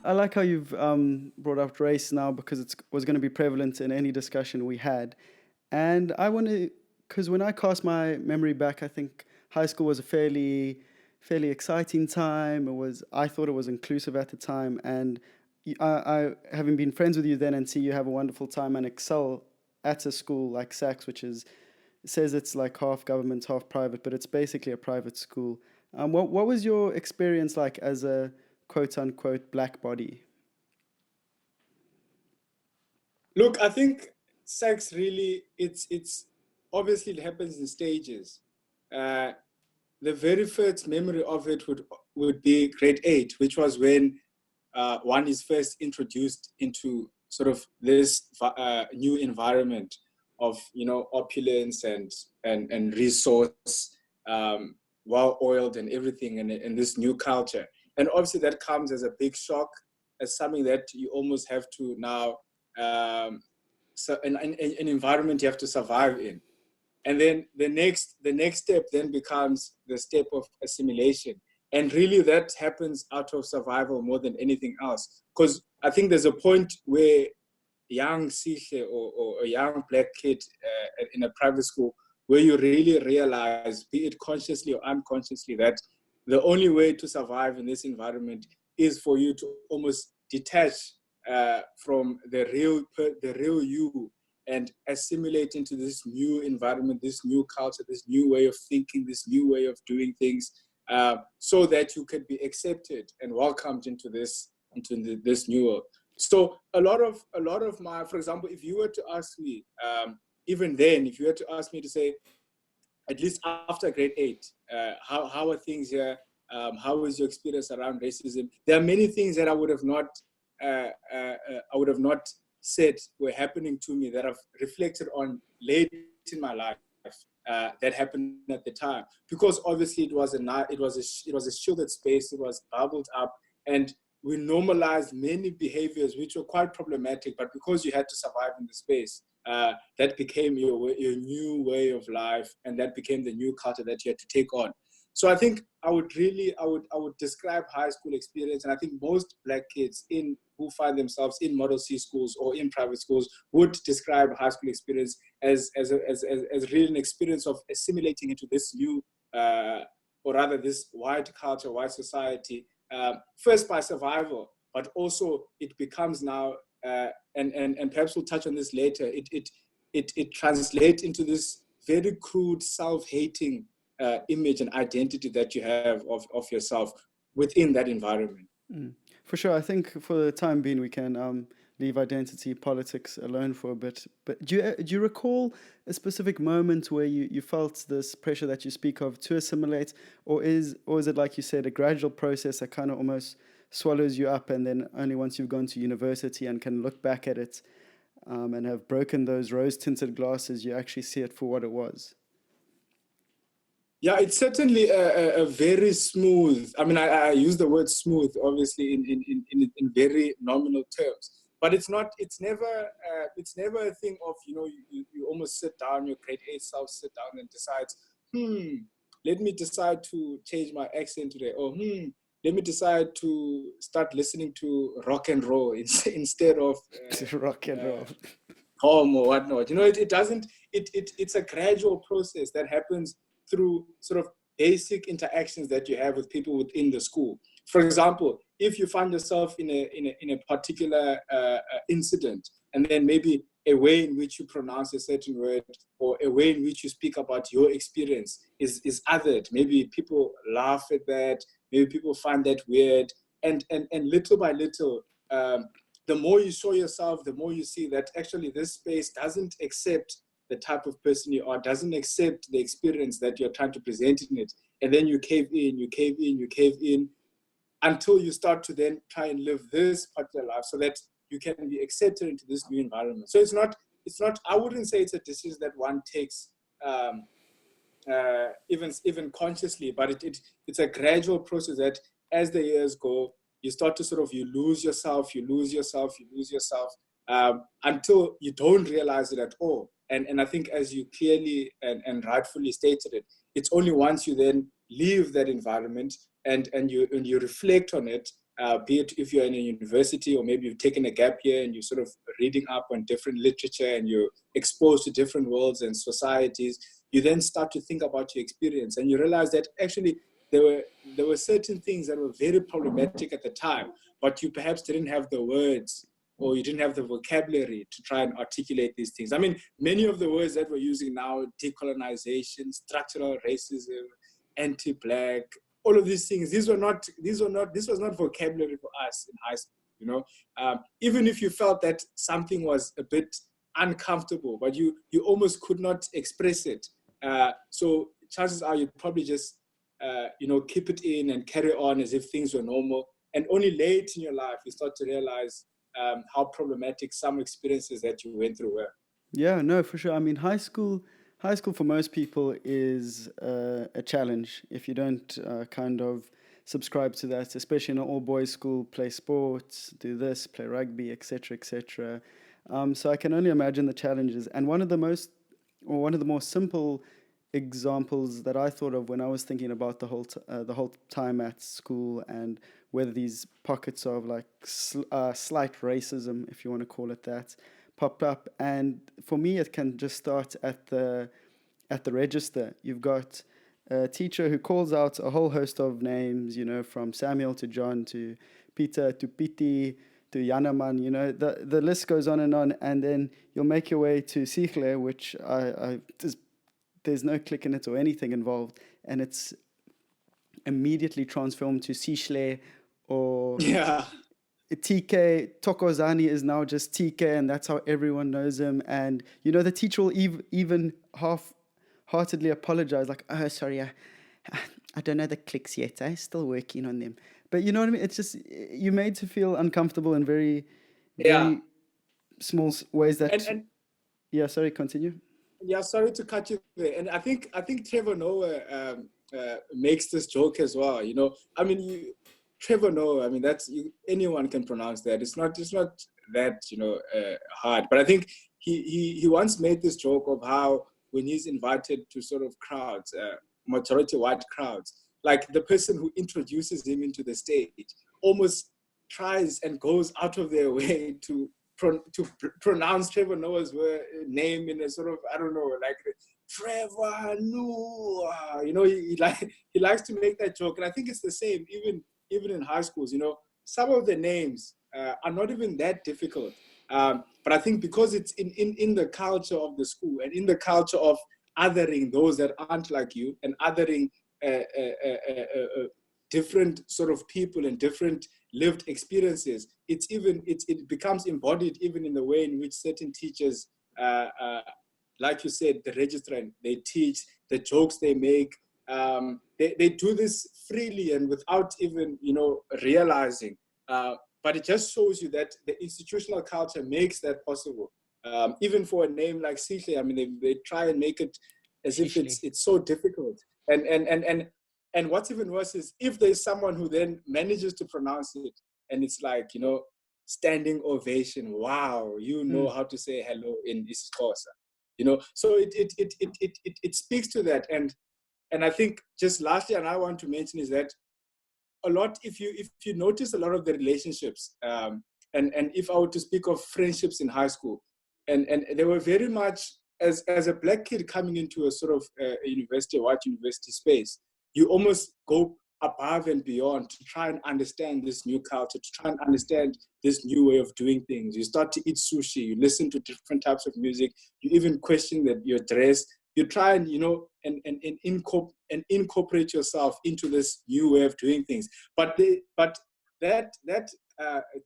I like how you've brought up race now because it was going to be prevalent in any discussion we had. And I want to, because when I cast my memory back, I think high school was a fairly exciting time. I thought it was inclusive at the time. And having been friends with you then and see you have a wonderful time and excel at a school like Sachs, which says it's like half government, half private, but it's basically a private school. What was your experience like as a quote unquote black body? Look, I think sex really, it's obviously it happens in stages. Uh, the very first memory of it would be grade 8, which was when one is first introduced into sort of this new environment of opulence and resource, well oiled and everything, and this new culture. And obviously that comes as a big shock, as something that you almost have to now, so an environment you have to survive in. And then the next step then becomes the step of assimilation, and really that happens out of survival more than anything else, because I think there's a point where young Sihle, or a young black kid in a private school, where you really realize, be it consciously or unconsciously, that the only way to survive in this environment is for you to almost detach from the real you, and assimilate into this new environment, this new culture, this new way of thinking, this new way of doing things, so that you could be accepted and welcomed into this new world. So a lot of my, for example, if you were to ask me, even then, if you were to ask me to say, at least after grade 8, how are things here? How is your experience around racism? There are many things that I would have not said were happening to me that I've reflected on late in my life. That happened at the time, because obviously it was a shielded space. It was bubbled up, and we normalized many behaviors which were quite problematic. But because you had to survive in the space, that became your new way of life, and that became the new culture that you had to take on. So I think I would describe high school experience, and I think most black kids in who find themselves in Model C schools or in private schools would describe high school experience as really an experience of assimilating into this new, or rather this white culture, white society, first by survival, but also it becomes now, and perhaps we'll touch on this later, it translates into this very crude self-hating image and identity that you have of yourself within that environment. Mm. For sure, I think for the time being we can leave identity politics alone for a bit. But do you recall a specific moment where you felt this pressure that you speak of to assimilate, or is it like you said, a gradual process that kind of almost swallows you up, and then only once you've gone to university and can look back at it and have broken those rose tinted glasses, you actually see it for what it was? Yeah, it's certainly a very smooth. I mean, I use the word smooth, obviously, in very nominal terms, but it's not. It's never a thing of you almost sit down. Your grade 8 self sit down and decides, let me decide to change my accent today, or let me decide to start listening to rock and roll instead of Rock and roll. home or whatnot. It doesn't. It's a gradual process that happens through sort of basic interactions that you have with people within the school. For example, if you find yourself in a particular incident, and then maybe a way in which you pronounce a certain word, or a way in which you speak about your experience is othered. Maybe people laugh at that. Maybe people find that weird. And little by little, the more you show yourself, the more you see that actually this space doesn't accept the type of person you are, doesn't accept the experience that you're trying to present in it. And then you cave in, you cave in, you cave in, until you start to then try and live this particular life so that you can be accepted into this new environment. So it's not, I wouldn't say it's a decision that one takes um, even consciously, but it's a gradual process that as the years go, you start to sort of, you lose yourself, you lose yourself, you lose yourself, until you don't realize it at all. And I think, as you clearly and rightfully stated it, it's only once you then leave that environment, and you reflect on it, be it if you're in a university or maybe you've taken a gap year and you're sort of reading up on different literature and you're exposed to different worlds and societies, you then start to think about your experience and you realize that actually there were certain things that were very problematic at the time, but you perhaps didn't have the words or you didn't have the vocabulary to try and articulate these things. I mean, many of the words that we're using now, decolonization, structural racism, anti-Black, all of these things, this was not vocabulary for us in high school, you know. Even if you felt that something was a bit uncomfortable, but you almost could not express it. So chances are you'd probably just, keep it in and carry on as if things were normal. And only late in your life, you start to realize how problematic some experiences that you went through were. Yeah, no, for sure. I mean, high school for most people is a challenge if you don't kind of subscribe to that, especially in an all boys school, play sports, do this, play rugby, etc., etc. So I can only imagine the challenges. And one of the more simple examples that I thought of when I was thinking about the whole time at school and whether these pockets of like slight racism, if you want to call it that, popped up. And for me, it can just start at the register. You've got a teacher who calls out a whole host of names, you know, from Samuel to John to Peter to Piti to Yanaman, you know, the list goes on, and then you'll make your way to Sihle, which there's no click in it or anything involved, and it's immediately transformed to Sihle or Yeah. TK. Tokozani is now just TK, and that's how everyone knows him. And you know, the teacher will even half-heartedly apologize, like, "Oh, sorry, I don't know the clicks yet. I'm still working on them." But you know what I mean? It's just you're made to feel uncomfortable in very, Yeah. very small ways. And That and yeah. Sorry, continue. yeah, sorry to cut you there. And I think Trevor Noah makes this joke as well. You know, I mean, Trevor Noah. I mean, anyone can pronounce that. It's not that hard. But I think he once made this joke of how when he's invited to sort of crowds, majority white crowds, like the person who introduces him into the stage almost tries and goes out of their way to pronounce Trevor Noah's name in a sort of, I don't know, like Trevor Noah. You know, he likes to make that joke, and I think it's the same even in high schools. You know, some of the names are not even that difficult, but I think because it's in the culture of the school and in the culture of othering those that aren't like you and othering different sort of people and different lived experiences, it becomes embodied even in the way in which certain teachers, like you said, the registrant, they teach, the jokes they make. They do this freely and without even realizing. But it just shows you that the institutional culture makes that possible. Even for a name like Sihle, I mean, they try and make it as if Sihle. it's so difficult. And what's even worse is if there's someone who then manages to pronounce it and it's like, standing ovation. Wow, you know how to say hello in isiXhosa. So it speaks to that. And I think just lastly, and I want to mention is that a lot, if you notice a lot of the relationships, and if I were to speak of friendships in high school, and they were very much as a Black kid coming into a sort of university, a white university space, you almost go above and beyond to try and understand this new culture, to try and understand this new way of doing things. You start to eat sushi, you listen to different types of music, you even question your dress. You try and incorporate yourself into this new way of doing things. But that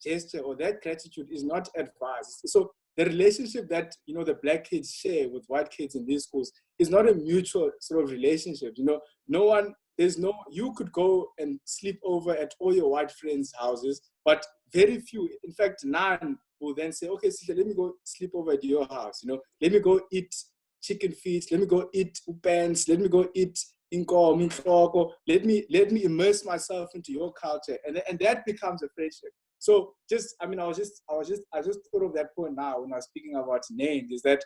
gesture or that gratitude is not advised. So the relationship that the Black kids share with white kids in these schools is not a mutual sort of relationship. You could go and sleep over at all your white friends' houses, but very few, in fact, none will then say, okay, Sihle, let me go sleep over at your house. Let me go eat chicken feet, let me go eat upans, let me go eat inko, let me immerse myself into your culture. And that becomes a friendship. So I just thought of that point now when I was speaking about names, is that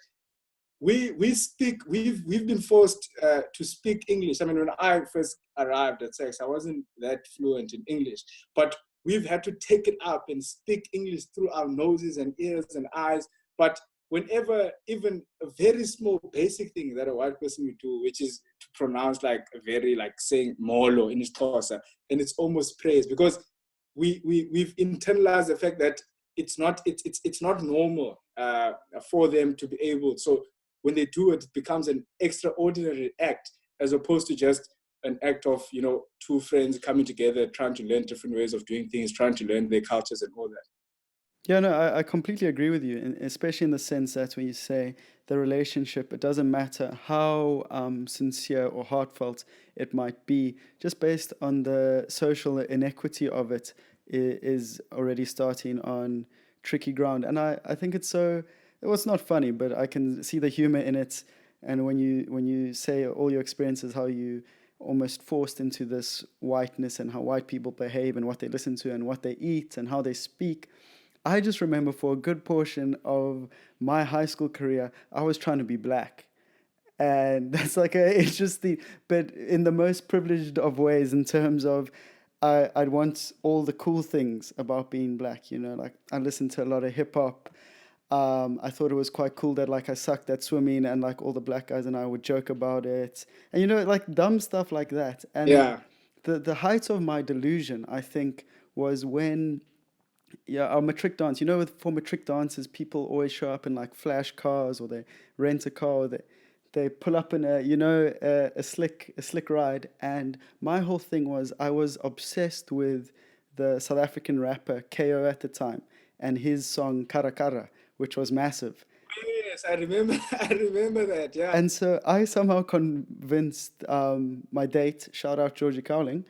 we've been forced to speak English. I mean, when I first arrived at SACS, I wasn't that fluent in English, but we've had to take it up and speak English through our noses and ears and eyes. But whenever even a very small basic thing that a white person would do, which is to pronounce like a very like saying molo in Xhosa, and it's almost praise, because we've internalized the fact that it's not normal for them to be able. So when they do it, it becomes an extraordinary act as opposed to just an act of, you know, two friends coming together, trying to learn different ways of doing things, trying to learn their cultures and all that. Yeah, no, I completely agree with you, and especially in the sense that when you say the relationship, it doesn't matter how sincere or heartfelt it might be, just based on the social inequity of it, is already starting on tricky ground. And I think it's so, well, it's not funny, but I can see the humor in it. And when you say all your experiences, how you almost forced into this whiteness and how white people behave and what they listen to and what they eat and how they speak. I just remember for a good portion of my high school career, I was trying to be black. And that's like a interesting, but in the most privileged of ways, in terms of I'd want all the cool things about being black, you know, like I listened to a lot of hip hop. I thought it was quite cool that like I sucked at swimming and like all the black guys and I would joke about it. And you know, like dumb stuff like that. And Yeah. the height of my delusion, I think, was when, yeah, our matric dance. You know, for matric dances, people always show up in like flash cars, or they rent a car, or they pull up in a, you know, a slick ride. And my whole thing was I was obsessed with the South African rapper KO at the time and his song Kara Kara, which was massive. Yes, I remember. I remember that. Yeah. And so I somehow convinced my date, shout out Georgie Cowling,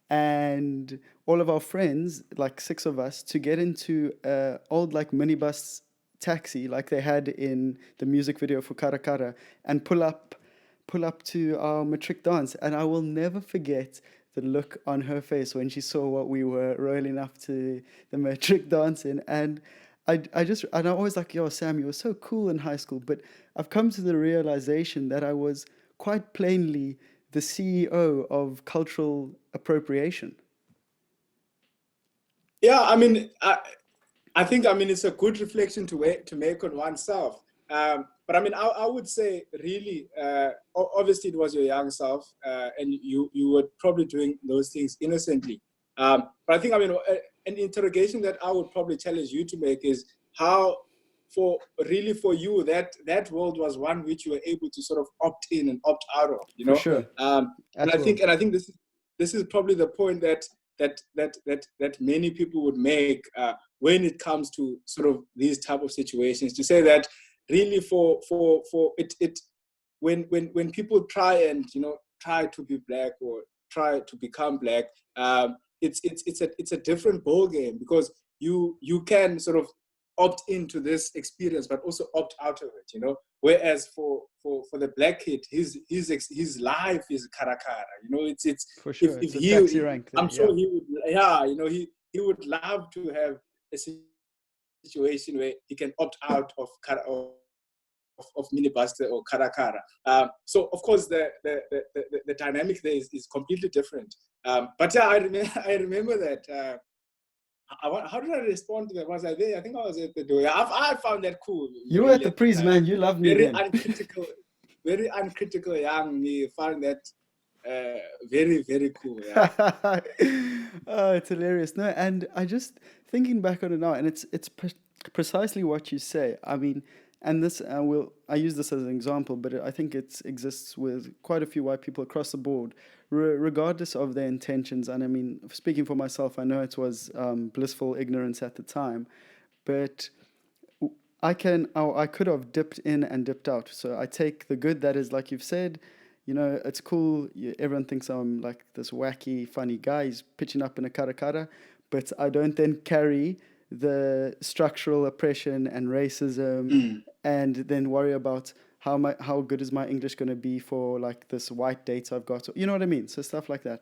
and all of our friends, like six of us, to get into a old like minibus taxi, like they had in the music video for Kara Kara, and pull up to our matric dance. And I will never forget the look on her face when she saw what we were rolling up to the matric dance in. And and I always like, yo, Sam, you were so cool in high school, but I've come to the realization that I was quite plainly the CEO of cultural appropriation. Yeah. I mean, I think, I mean, it's a good reflection to make on oneself. But I mean, I would say really, obviously it was your young self, and you were probably doing those things innocently. But I think, I mean, an interrogation that I would probably challenge you to make is how, for really for you, that world was one which you were able to sort of opt in and opt out of, you For know. sure. And At will. I think this is probably the point that many people would make when it comes to sort of these type of situations, to say that really for it when people try and, you know, try to be black or try to become black, it's a different ball game, because you can sort of opt into this experience but also opt out of it, you know. Whereas for the black kid, his life is karakara, you know. It's For sure. if It's a taxi rank I'm there. Yeah. sure he would, yeah, you know, he would love to have a situation where he can opt out of minibus or karakara. So of course the dynamic there is completely different. But yeah, I remember that. How did I respond to that? Was I there? I think I was at the door. Yeah, I found that cool, You were at really, the at the priest, time. man. You loved me Very then. uncritical, very uncritical young me found that very, very cool. Yeah. Oh, it's hilarious. No, and I just thinking back on it now, and precisely what you say. I mean, and this I use this as an example, but I think it exists with quite a few white people across the board, regardless of their intentions. And I mean, speaking for myself, I know it was blissful ignorance at the time, but I could have dipped in and dipped out. So I take the good that is, like you've said, you know, it's cool. Everyone thinks I'm like this wacky, funny guy. He's pitching up in a karakara, but I don't then carry the structural oppression and racism, Mm. and then worry about how good is my English going to be for like this white date I've got. You know what I mean? So stuff like that.